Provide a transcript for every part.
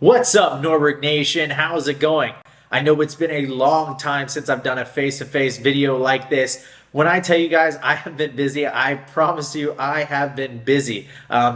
What's up, Norbert Nation? How's it going? I know it's been a long time since I've done a face-to-face video like this. When I tell you guys I have been busy, I promise you I have been busy.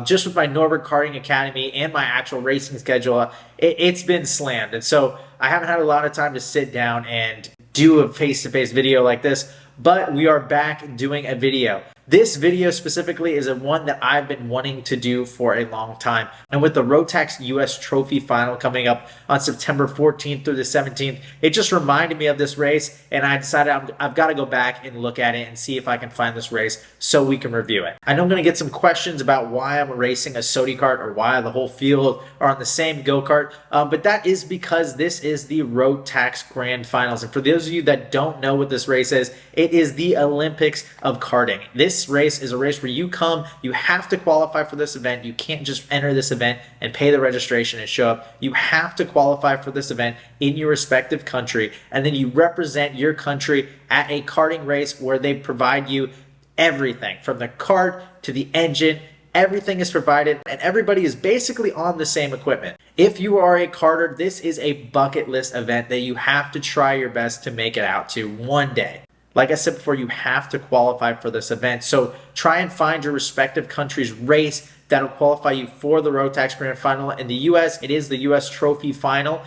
Just with my Norbert Karting Academy and my actual racing schedule, it's been slammed. And so I haven't had a lot of time to sit down and do a face-to-face video like this, but we are back doing a video. This video specifically is one that I've been wanting to do for a long time. And with the ROTAX US Trophy Final coming up on September 14th through the 17th, it just reminded me of this race, and I decided I've got to go back and look at it and see if I can find this race so we can review it. I know I'm going to get some questions about why I'm racing a SOTY kart or why the whole field are on the same go-kart, but that is because this is the ROTAX Grand Finals. And for those of you that don't know what this race is, it is the Olympics of karting. This race is a race where you have to qualify for this event. You can't just enter this event and pay the registration and show up. You have to qualify for this event in your respective country, and then you represent your country at a karting race where they provide you everything from the kart to the engine. Everything is provided, and everybody is basically on the same equipment. If you are a karter, this is a bucket list event that you have to try your best to make it out to one day. Like I said before, you have to qualify for this event. So try and find your respective country's race that'll qualify you for the ROTAX Grand Final. In the US, it is the US Trophy Final,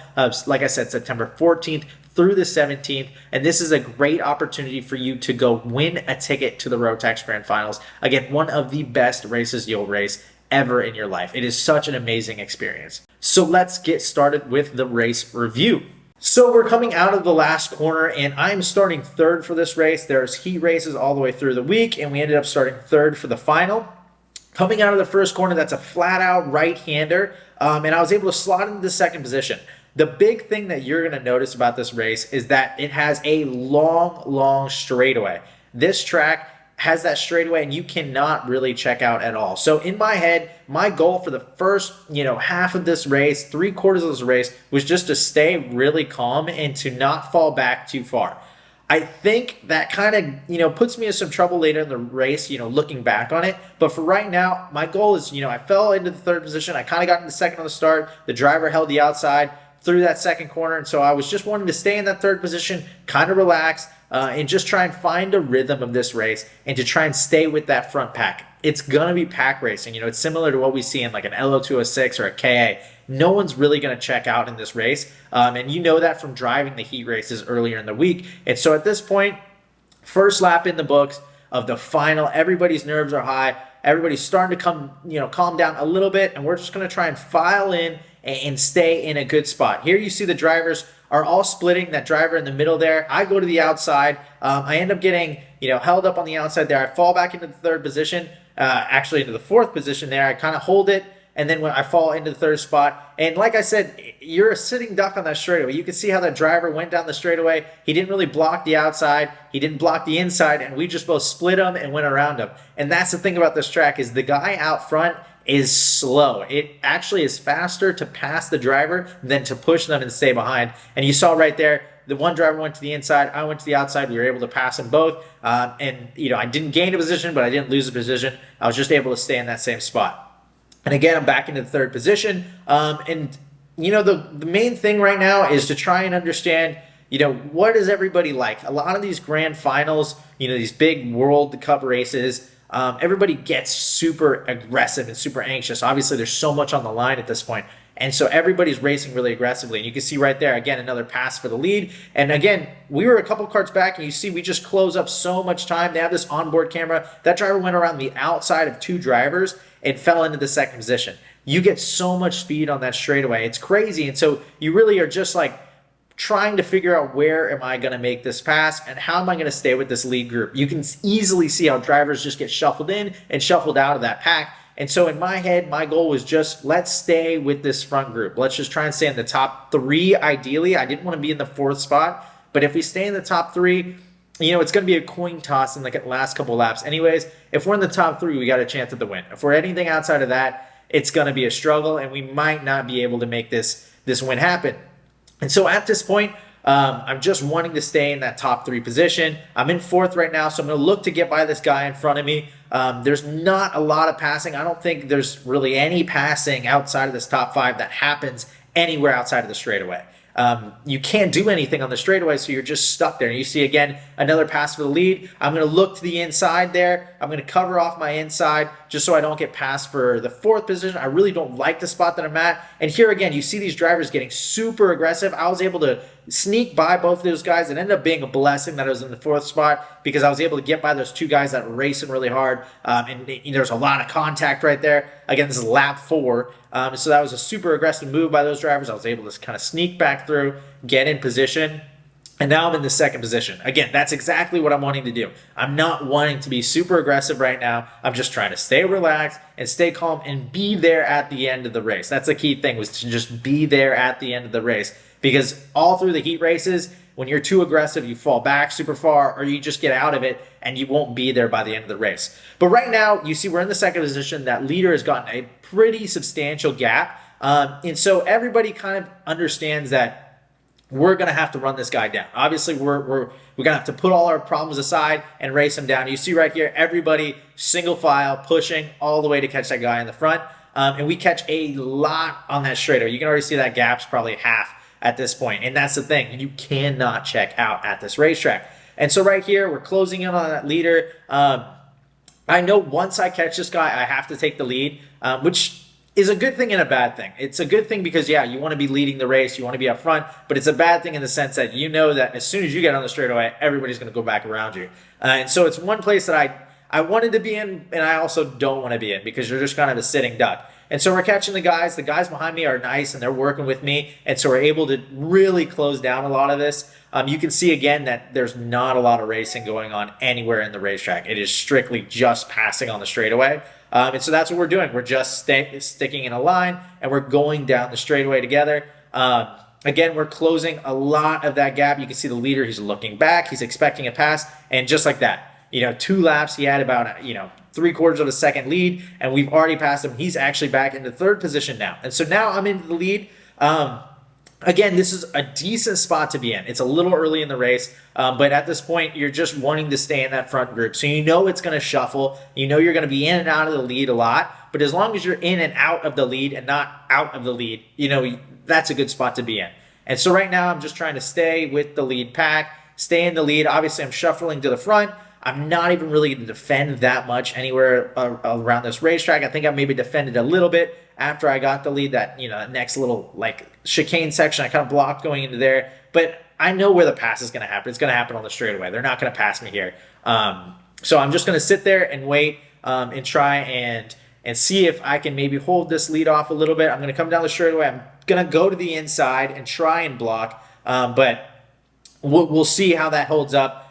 like I said, September 14th through the 17th. And this is a great opportunity for you to go win a ticket to the ROTAX Grand Finals. Again, one of the best races you'll race ever in your life. It is such an amazing experience. So let's get started with the race review. So we're coming out of the last corner, and I'm starting third for this race. There's heat races all the way through the week, and we ended up starting third for the final. Coming out of the first corner, that's a flat-out right-hander, and I was able to slot into the second position. The big thing that you're going to notice about this race is that it has a long straightaway. This track has that straightaway, and you cannot really check out at all. So in my head, my goal for the first, half of this race, 3/4 of this race, was just to stay really calm and to not fall back too far. I think that kind of, puts me in some trouble later in the race, looking back on it. But for right now, my goal is, I fell into the third position. I kind of got into second on the start. The driver held the outside through that second corner. And so I was just wanting to stay in that third position, kind of relax, and just try and find a rhythm of this race and to try and stay with that front pack. It's going to be pack racing. It's similar to what we see in like an LO206 or a KA. No one's really going to check out in this race. And you know that from driving the heat races earlier in the week. And so at this point, first lap in the books of the final, everybody's nerves are high. Everybody's starting to calm down a little bit. And we're just going to try and file in and stay in a good spot. Here you see the drivers are all splitting. That driver in the middle there, I go to the outside. I end up getting held up on the outside there. I fall back into the third position, actually into the fourth position there. I kind of hold it, and then when I fall into the third spot. And like I said, you're a sitting duck on that straightaway. You can see how that driver went down the straightaway. He didn't really block the outside. He didn't block the inside, and we just both split him and went around him. And that's the thing about this track is the guy out front is slow. It actually is faster to pass the driver than to push them and stay behind. And you saw right there, the one driver went to the inside, I went to the outside. We were able to pass them both. And I didn't gain a position, but I didn't lose a position. I was just able to stay in that same spot. And again, I'm back into the third position. The main thing right now is to try and understand, what is everybody like? A lot of these grand finals, these big World Cup races, everybody gets super aggressive and super anxious. Obviously, there's so much on the line at this point. And so everybody's racing really aggressively. And you can see right there, again, another pass for the lead. And again, we were a couple carts back, and you see we just close up so much time. They have this onboard camera. That driver went around the outside of two drivers and fell into the second position. You get so much speed on that straightaway. It's crazy. And so you really are just like trying to figure out, where am I going to make this pass and how am I going to stay with this lead group? You can easily see how drivers just get shuffled in and shuffled out of that pack. And so in my head, my goal was just, let's stay with this front group. Let's just try and stay in the top three, ideally. I didn't want to be in the fourth spot, but if we stay in the top three, it's going to be a coin toss in the last couple laps. Anyways, if we're in the top three, we got a chance at the win. If we're anything outside of that, it's going to be a struggle, and we might not be able to make this win happen. And so at this point, I'm just wanting to stay in that top three position. I'm in fourth right now, so I'm going to look to get by this guy in front of me. There's not a lot of passing. I don't think there's really any passing outside of this top five that happens anywhere outside of the straightaway. You can't do anything on the straightaway, so you're just stuck there. And you see again another pass for the lead. I'm going to look to the inside there. I'm going to cover off my inside just so I don't get passed for the 4th position. I really don't like the spot that I'm at. And here again, you see these drivers getting super aggressive. I was able to sneak by both of those guys. It ended up being a blessing that I was in the 4th spot because I was able to get by those 2 guys that were racing really hard. And there's a lot of contact right there. Again, this is lap 4. So that was a super aggressive move by those drivers. I was able to kind of sneak back through, get in position, and now I'm in the 2nd position. Again, that's exactly what I'm wanting to do. I'm not wanting to be super aggressive right now. I'm just trying to stay relaxed and stay calm and be there at the end of the race. That's the key thing, was to just be there at the end of the race. Because all through the heat races, when you're too aggressive, you fall back super far, or you just get out of it and you won't be there by the end of the race. But right now, you see we're in the 2nd position. That leader has gotten a pretty substantial gap. And so everybody kind of understands that we're going to have to run this guy down. Obviously, we're going to have to put all our problems aside and race him down. You see right here, everybody single file pushing all the way to catch that guy in the front. And we catch a lot on that straightaway. You can already see that gap's probably half at this point. And that's the thing. You cannot check out at this racetrack. And so right here, we're closing in on that leader. I know once I catch this guy, I have to take the lead, which is a good thing and a bad thing. It's a good thing because, yeah, you want to be leading the race, you want to be up front, but it's a bad thing in the sense that you know that as soon as you get on the straightaway, everybody's going to go back around you. And so it's one place that I wanted to be in, and I also don't want to be in because you're just kind of a sitting duck. And so we're catching the guys. The guys behind me are nice, and they're working with me, and so we're able to really close down a lot of this. You can see, again, that there's not a lot of racing going on anywhere in the racetrack. It is strictly just passing on the straightaway. And so that's what we're doing. We're just sticking in a line, and we're going down the straightaway together. Again, we're closing a lot of that gap. You can see the leader, he's looking back. He's expecting a pass, and just like that, 2 laps, he had about, 3/4 of a second lead, and we've already passed him. He's actually back into 3rd position now. And so now I'm into the lead. Again, this is a decent spot to be in. It's a little early in the race, but at this point, you're just wanting to stay in that front group. So it's going to shuffle. You're going to be in and out of the lead a lot. But as long as you're in and out of the lead and not out of the lead, that's a good spot to be in. And so right now, I'm just trying to stay with the lead pack, stay in the lead. Obviously, I'm shuffling to the front. I'm not even really going to defend that much anywhere around this racetrack. I think I maybe defended a little bit after I got the lead. That next little chicane section, I kind of blocked going into there. But I know where the pass is going to happen. It's going to happen on the straightaway. They're not going to pass me here. So I'm just going to sit there and wait and try and see if I can maybe hold this lead off a little bit. I'm going to come down the straightaway. I'm going to go to the inside and try and block. But we'll see how that holds up.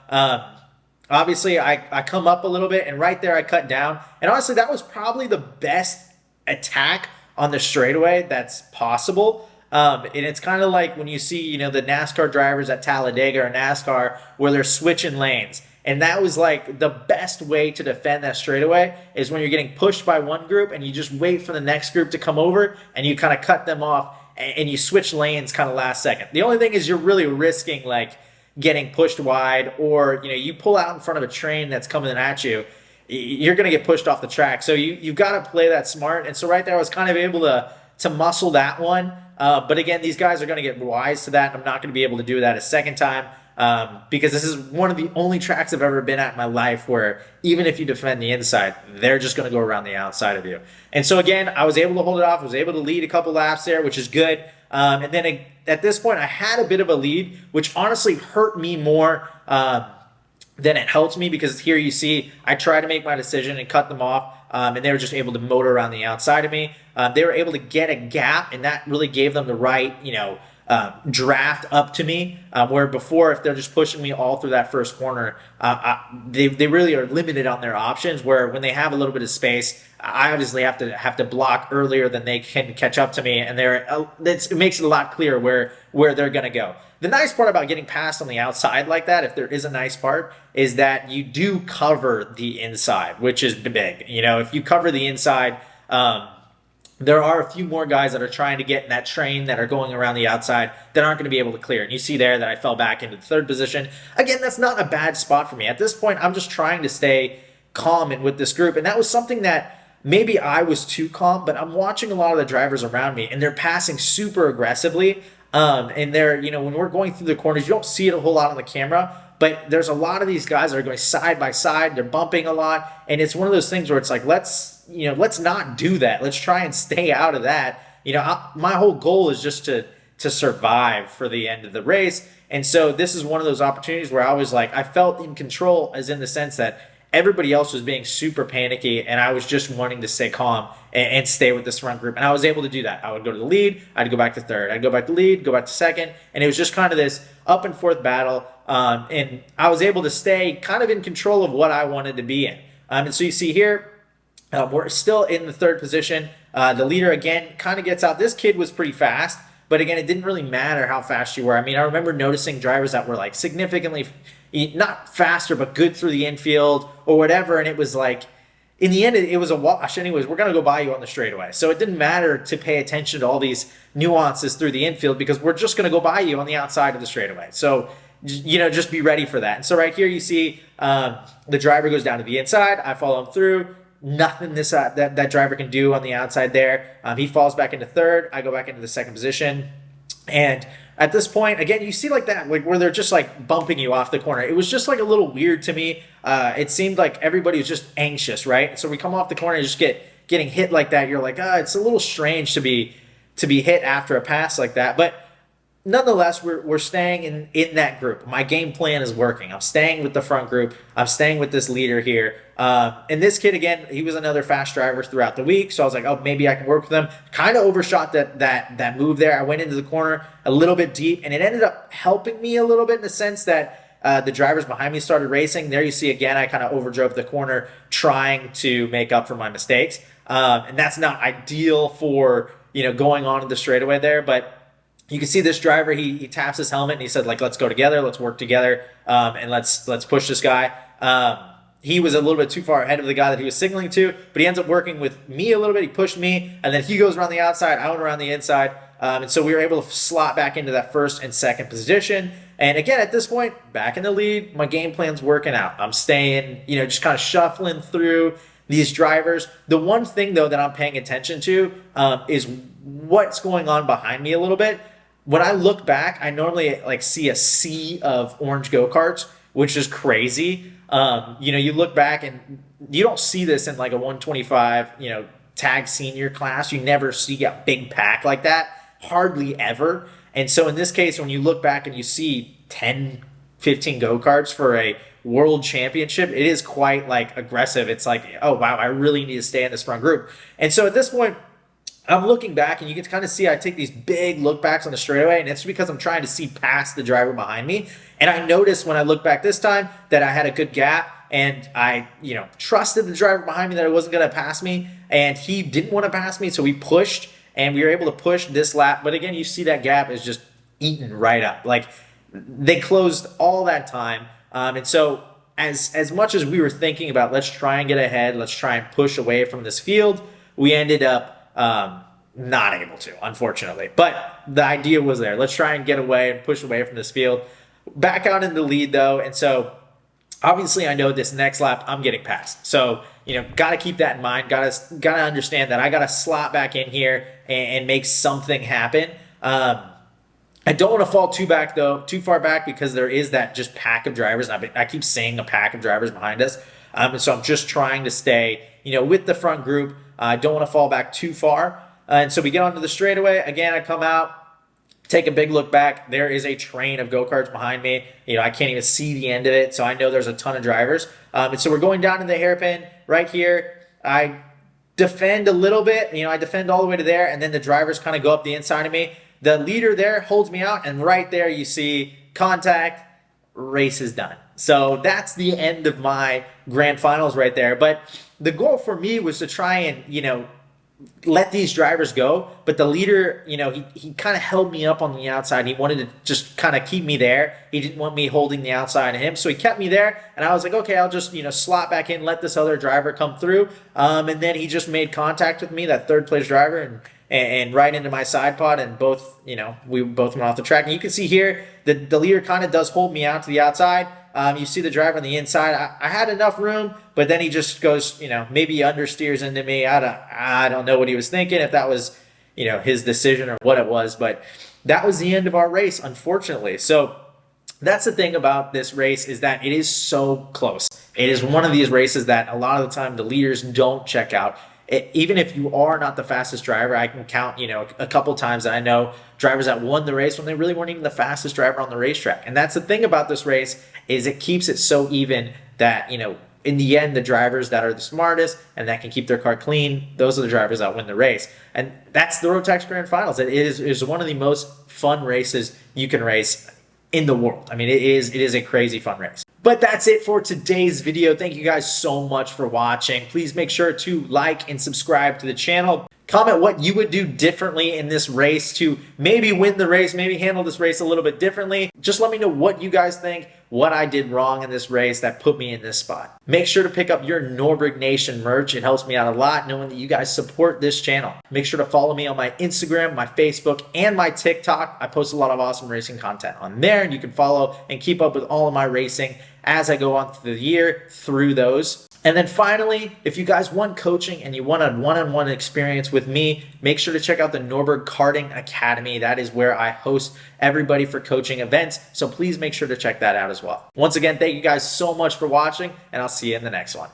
Obviously, I come up a little bit, and right there I cut down. And honestly, that was probably the best attack on the straightaway that's possible. And it's kind of like when you see, the NASCAR drivers at Talladega or NASCAR where they're switching lanes. And that was like the best way to defend that straightaway is when you're getting pushed by one group and you just wait for the next group to come over and you kind of cut them off and you switch lanes kind of last second. The only thing is you're really risking getting pushed wide, or you pull out in front of a train that's coming at you, you're going to get pushed off the track. So you've got to play that smart. And so right there I was kind of able to muscle that one. But again, these guys are going to get wise to that. I'm not going to be able to do that a second time because this is one of the only tracks I've ever been at in my life where even if you defend the inside, they're just going to go around the outside of you. And so again, I was able to hold it off. I was able to lead a couple laps there, which is good. And then at this point, I had a bit of a lead, which honestly hurt me more than it helped me, because here you see I tried to make my decision and cut them off, and they were just able to motor around the outside of me. They were able to get a gap, and that really gave them the right, draft up to me, where before, if they're just pushing me all through that first corner, they really are limited on their options, where when they have a little bit of space, I obviously have to block earlier than they can catch up to me, and it makes it a lot clearer where they're going to go. The nice part about getting passed on the outside like that, if there is a nice part, is that you do cover the inside, which is big. If you cover the inside, there are a few more guys that are trying to get in that train that are going around the outside that aren't going to be able to clear. And you see there that I fell back into the 3rd position. Again, that's not a bad spot for me. At this point, I'm just trying to stay calm and with this group. And that was something that maybe I was too calm, but I'm watching a lot of the drivers around me and they're passing super aggressively. And they're, when we're going through the corners, you don't see it a whole lot on the camera, but there's a lot of these guys that are going side by side. They're bumping a lot. And it's one of those things where it's like, let's not do that. Let's try and stay out of that. My whole goal is just to survive for the end of the race. And so this is one of those opportunities where I was like, I felt in control, as in the sense that everybody else was being super panicky and I was just wanting to stay calm and stay with this front group. And I was able to do that. I would go to the lead, I'd go back to third, I'd go back to lead, go back to second. And it was just kind of this up and forth battle. And I was able to stay kind of in control of what I wanted to be in. And so you see here, we're still in the third position. The leader, again, kind of gets out. This kid was pretty fast. But again, it didn't really matter how fast you were. I mean, I remember noticing drivers that were like significantly, not faster, but good through the infield or whatever. And it was like, in the end, it was a wash. Anyways, we're going to go by you on the straightaway. So it didn't matter to pay attention to all these nuances through the infield because we're just going to go by you on the outside of the straightaway. So, just be ready for that. And so right here, you see the driver goes down to the inside. I follow him through. Nothing that driver can do on the outside there. He falls back into third. I go back into the second position. And at this point, again, you see like that, like where they're just like bumping you off the corner. It was just like a little weird to me. It seemed like everybody was just anxious, right? So we come off the corner and just getting hit like that. You're like, it's a little strange to be hit after a pass like that. But nonetheless, we're staying in that group. My game plan is working. I'm staying with the front group. I'm staying with this leader here. And this kid, again, he was another fast driver throughout the week. So I was like, oh, maybe I can work with him. Kind of overshot that move there. I went into the corner a little bit deep, and it ended up helping me a little bit in the sense that the drivers behind me started racing. There you see, again, I kind of overdrove the corner trying to make up for my mistakes. And that's not ideal for, going on in the straightaway there. But you can see this driver, he taps his helmet and he said, like, let's go together, let's work together, and let's push this guy. He was a little bit too far ahead of the guy that he was signaling to, but he ends up working with me a little bit. He pushed me, and then he goes around the outside, I went around the inside, and so we were able to slot back into that first and second position. And again, at this point, back in the lead, my game plan's working out. I'm staying, just kind of shuffling through these drivers. The one thing, though, that I'm paying attention to is what's going on behind me a little bit. When I look back, I normally see a sea of orange go-karts, which is crazy. You look back and you don't see this in like a 125, tag senior class. You never see a big pack like that, hardly ever. And so in this case, when you look back and you see 10, 15 go-karts for a world championship, it is quite like aggressive. It's like, oh wow, I really need to stay in this front group. And so at this point, I'm looking back and you can kind of see I take these big look backs on the straightaway, and it's because I'm trying to see past the driver behind me. And I noticed when I look back this time that I had a good gap, and I, trusted the driver behind me that it wasn't going to pass me, and he didn't want to pass me, so we pushed, and we were able to push this lap. But again, you see that gap is just eaten right up. Like, they closed all that time. And so as much as we were thinking about, let's try and get ahead, let's try and push away from this field, we ended up not able to, unfortunately. But the idea was there. Let's try and get away and push away from this field. Back out in the lead, though, and so obviously I know this next lap I'm getting passed. So, got to keep that in mind. Got to understand that I got to slot back in here and make something happen. I don't want to fall too far back, because there is that just pack of drivers. I keep saying a pack of drivers behind us. And so I'm just trying to stay, with the front group. I don't want to fall back too far. And so we get onto the straightaway. Again, I come out, take a big look back. There is a train of go-karts behind me. I can't even see the end of it, so I know there's a ton of drivers. And so we're going down to the hairpin right here. I defend a little bit. I defend all the way to there, and then the drivers kind of go up the inside of me. The leader there holds me out, and right there you see contact, race is done. So that's the end of my grand finals right there. But the goal for me was to try and, let these drivers go. But the leader, he kind of held me up on the outside. He wanted to just kind of keep me there. He didn't want me holding the outside of him. So he kept me there. And I was like, okay, I'll just, slot back in, let this other driver come through. And then he just made contact with me, that third place driver, and right into my side pod, and both, we both went off the track. And you can see here, the leader kind of does hold me out to the outside. You see the driver on the inside. I had enough room, but then he just goes, maybe he understeers into me. I don't know what he was thinking, if that was, his decision or what it was, but that was the end of our race, unfortunately. So that's the thing about this race, is that it is so close. It is one of these races that a lot of the time the leaders don't check out. Even if you are not the fastest driver, I can count, a couple times that I know drivers that won the race when they really weren't even the fastest driver on the racetrack. And that's the thing about this race, is it keeps it so even that, in the end, the drivers that are the smartest and that can keep their car clean, those are the drivers that win the race. And that's the ROTAX Grand Finals. It is one of the most fun races you can race in the world. I mean, it is a crazy fun race. But that's it for today's video. Thank you guys so much for watching. Please make sure to like and subscribe to the channel. Comment what you would do differently in this race to maybe win the race, maybe handle this race a little bit differently. Just let me know what you guys think, what I did wrong in this race that put me in this spot. Make sure to pick up your Nürburgring Nation merch. It helps me out a lot knowing that you guys support this channel. Make sure to follow me on my Instagram, my Facebook, and my TikTok. I post a lot of awesome racing content on there, and you can follow and keep up with all of my racing as I go on through the year through those. And then finally, if you guys want coaching and you want a one-on-one experience with me, make sure to check out the Nürburgring Karting Academy. That is where I host everybody for coaching events. So please make sure to check that out as well. Once again, thank you guys so much for watching, and I'll see you in the next one.